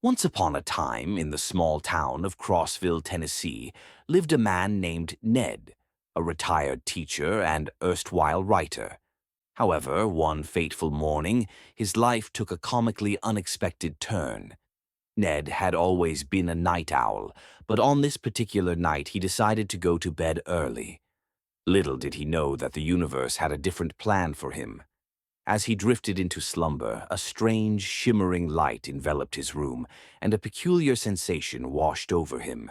Once upon a time, in the small town of Crossville, Tennessee, lived a man named Ned, a retired teacher and erstwhile writer. However, one fateful morning, his life took a comically unexpected turn. Ned had always been a night owl, but on this particular night he decided to go to bed early. Little did he know that the universe had a different plan for him. As he drifted into slumber, a strange, shimmering light enveloped his room, and a peculiar sensation washed over him.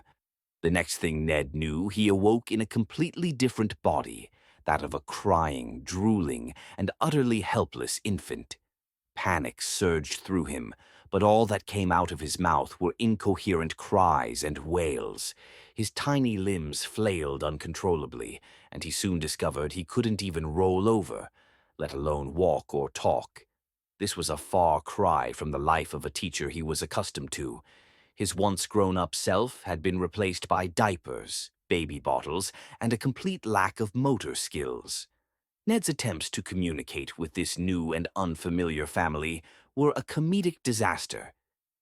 The next thing Ned knew, he awoke in a completely different body, that of a crying, drooling, and utterly helpless infant. Panic surged through him, but all that came out of his mouth were incoherent cries and wails. His tiny limbs flailed uncontrollably, and he soon discovered he couldn't even roll over, let alone walk or talk. This was a far cry from the life of a teacher he was accustomed to. His once grown-up self had been replaced by diapers, baby bottles, and a complete lack of motor skills. Ned's attempts to communicate with this new and unfamiliar family were a comedic disaster.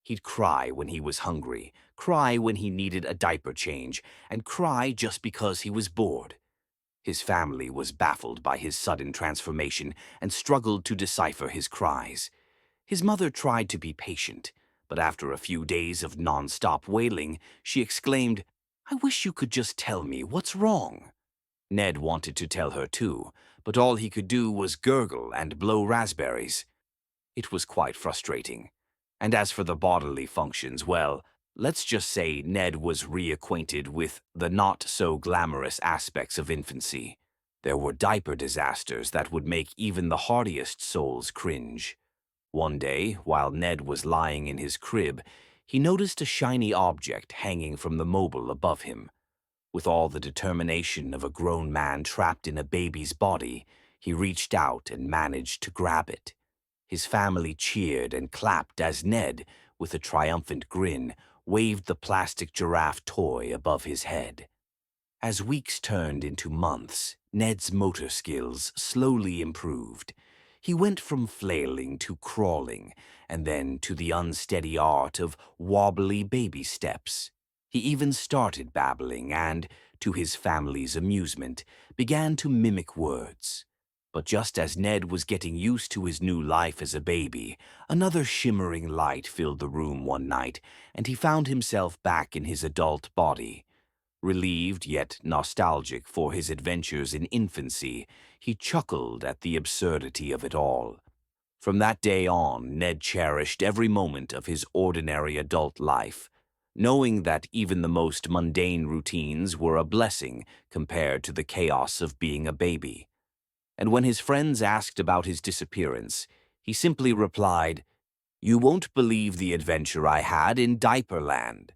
He'd cry when he was hungry, cry when he needed a diaper change, and cry just because he was bored. His family was baffled by his sudden transformation and struggled to decipher his cries. His mother tried to be patient, but after a few days of non-stop wailing, she exclaimed, "I wish you could just tell me what's wrong." Ned wanted to tell her too, but all he could do was gurgle and blow raspberries. It was quite frustrating. And as for the bodily functions, well, let's just say Ned was reacquainted with the not-so-glamorous aspects of infancy. There were diaper disasters that would make even the hardiest souls cringe. One day, while Ned was lying in his crib, he noticed a shiny object hanging from the mobile above him. With all the determination of a grown man trapped in a baby's body, he reached out and managed to grab it. His family cheered and clapped as Ned, with a triumphant grin, waved the plastic giraffe toy above his head. As weeks turned into months, Ned's motor skills slowly improved. He went from flailing to crawling, and then to the unsteady art of wobbly baby steps. He even started babbling and, to his family's amusement, began to mimic words. But just as Ned was getting used to his new life as a baby, another shimmering light filled the room one night, and he found himself back in his adult body. Relieved yet nostalgic for his adventures in infancy, he chuckled at the absurdity of it all. From that day on, Ned cherished every moment of his ordinary adult life, knowing that even the most mundane routines were a blessing compared to the chaos of being a baby. And when his friends asked about his disappearance, he simply replied, "You won't believe the adventure I had in Diaperland."